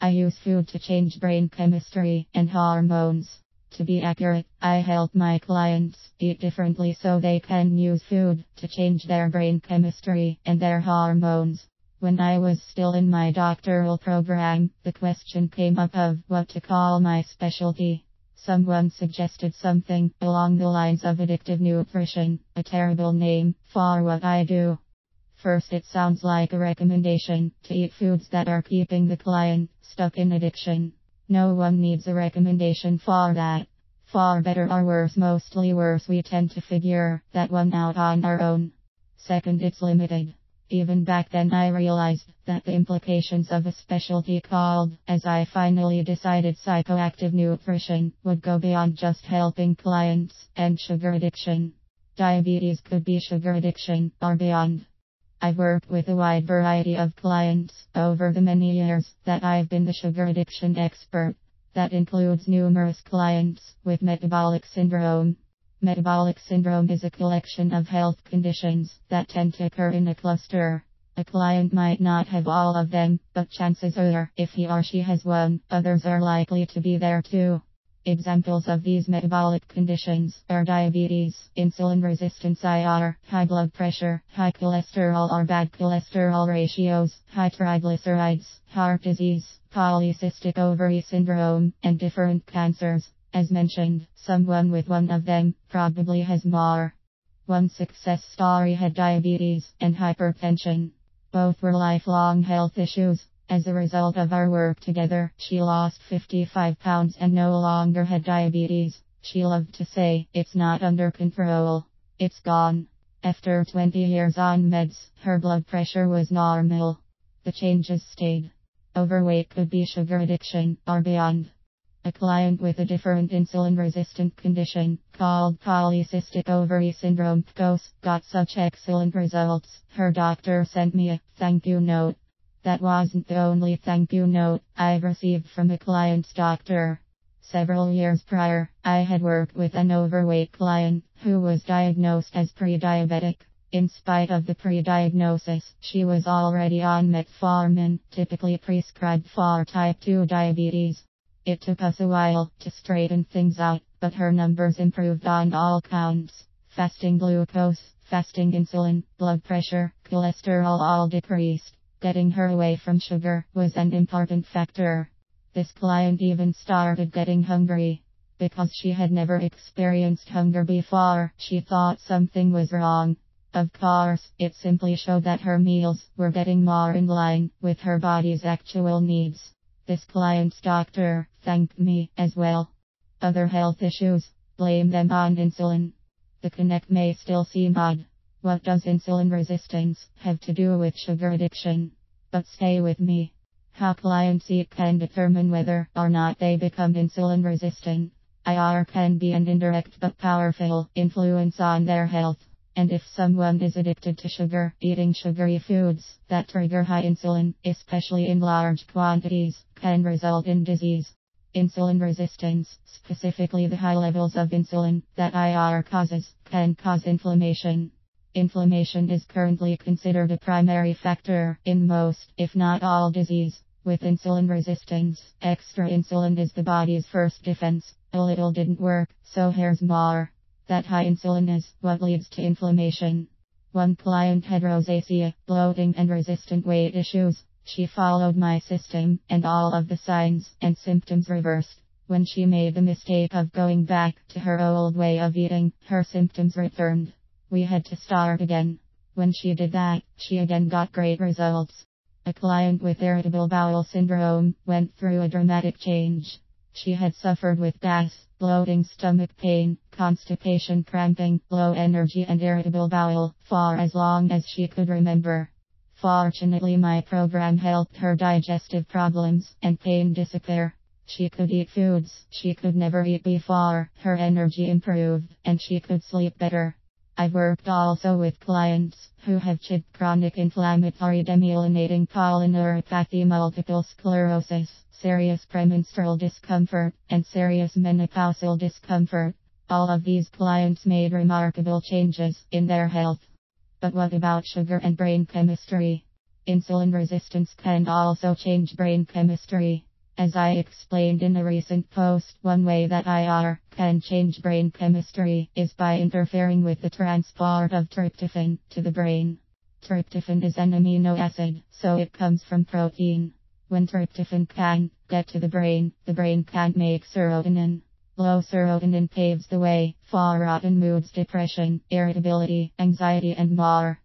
I use food to change brain chemistry and hormones. To be accurate, I help my clients eat differently so they can use food to change their brain chemistry and their hormones. When I was still in my doctoral program, the question came up of what to call my specialty. Someone suggested something along the lines of addictive nutrition, a terrible name for what I do. First, it sounds like a recommendation to eat foods that are keeping the client stuck in addiction. No one needs a recommendation for that. For better or worse, mostly worse, we tend to figure that one out on our own. Second, it's limited. Even back then I realized that the implications of a specialty called, as I finally decided, psychoactive nutrition, would go beyond just helping clients and sugar addiction. Diabetes could be sugar addiction or beyond. I've worked with a wide variety of clients over the many years that I've been the sugar addiction expert. That includes numerous clients with metabolic syndrome. Metabolic syndrome is a collection of health conditions that tend to occur in a cluster. A client might not have all of them, but chances are, if he or she has one, others are likely to be there too. Examples of these metabolic conditions are diabetes, insulin resistance IR, high blood pressure, high cholesterol or bad cholesterol ratios, high triglycerides, heart disease, polycystic ovary syndrome, and different cancers. As mentioned, someone with one of them probably has more. One success story had diabetes and hypertension. Both were lifelong health issues. As a result of our work together, she lost 55 pounds and no longer had diabetes. She loved to say, "It's not under control. It's gone." After 20 years on meds, her blood pressure was normal. The changes stayed. Overweight could be sugar addiction or beyond. A client with a different insulin-resistant condition, called polycystic ovary syndrome (PCOS), got such excellent results, her doctor sent me a thank you note. That wasn't the only thank you note I've received from a client's doctor. Several years prior, I had worked with an overweight client who was diagnosed as pre-diabetic. In spite of the pre-diagnosis, she was already on metformin, typically prescribed for type 2 diabetes. It took us a while to straighten things out, but her numbers improved on all counts. Fasting glucose, fasting insulin, blood pressure, cholesterol all decreased. Getting her away from sugar was an important factor. This client even started getting hungry. Because she had never experienced hunger before, she thought something was wrong. Of course, it simply showed that her meals were getting more in line with her body's actual needs. This client's doctor thanked me as well. Other health issues, blame them on insulin. The connect may still seem odd. What does insulin resistance have to do with sugar addiction? But stay with me. How clients eat can determine whether or not they become insulin resistant. IR can be an indirect but powerful influence on their health. And if someone is addicted to sugar, eating sugary foods that trigger high insulin, especially in large quantities, can result in disease. Insulin resistance, specifically the high levels of insulin that IR causes, can cause inflammation. Inflammation is currently considered a primary factor in most, if not all, disease. With insulin resistance, extra insulin is the body's first defense. A little didn't work, so here's more. That high insulin is what leads to inflammation. One client had rosacea, bloating, and resistant weight issues. She followed my system, and all of the signs and symptoms reversed. When she made the mistake of going back to her old way of eating, her symptoms returned. We had to start again. When she did that, she again got great results. A client with irritable bowel syndrome went through a dramatic change. She had suffered with gas, bloating, stomach pain, constipation, cramping, low energy, and irritable bowel for as long as she could remember. Fortunately, my program helped her digestive problems and pain disappear. She could eat foods she could never eat before, her energy improved, and she could sleep better. I've worked also with clients who have CHID, chronic inflammatory demyelinating polyneuropathy, multiple sclerosis, serious premenstrual discomfort, and serious menopausal discomfort. All of these clients made remarkable changes in their health. But what about sugar and brain chemistry? Insulin resistance can also change brain chemistry. As I explained in a recent post, one way that IR can change brain chemistry is by interfering with the transport of tryptophan to the brain. Tryptophan is an amino acid, so it comes from protein. When tryptophan can't get to the brain can't make serotonin. Low serotonin paves the way for rotten moods, depression, irritability, anxiety, and more.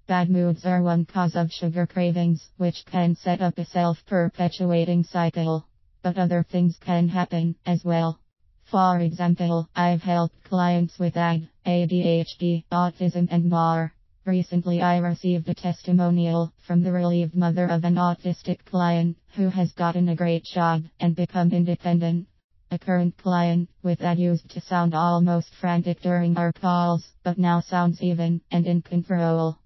Bad moods are one cause of sugar cravings, which can set up a self-perpetuating cycle. But other things can happen as well. For example, I've helped clients with ADHD, autism, and more. Recently I received a testimonial from the relieved mother of an autistic client who has gotten a great job and become independent. A current client with AD used to sound almost frantic during our calls, but now sounds even and in control.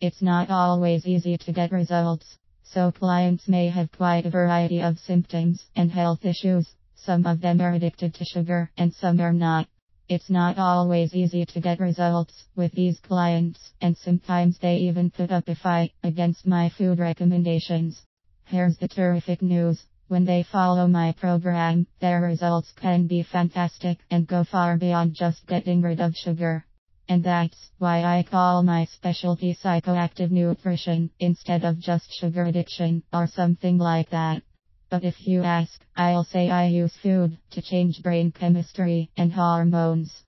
It's not always easy to get results, so clients may have quite a variety of symptoms and health issues. Some of them are addicted to sugar and some are not. It's not always easy to get results with these clients, and sometimes they even put up a fight against my food recommendations. Here's the terrific news. When they follow my program, their results can be fantastic and go far beyond just getting rid of sugar. And that's why I call my specialty psychoactive nutrition instead of just sugar addiction or something like that. But if you ask, I'll say I use food to change brain chemistry and hormones.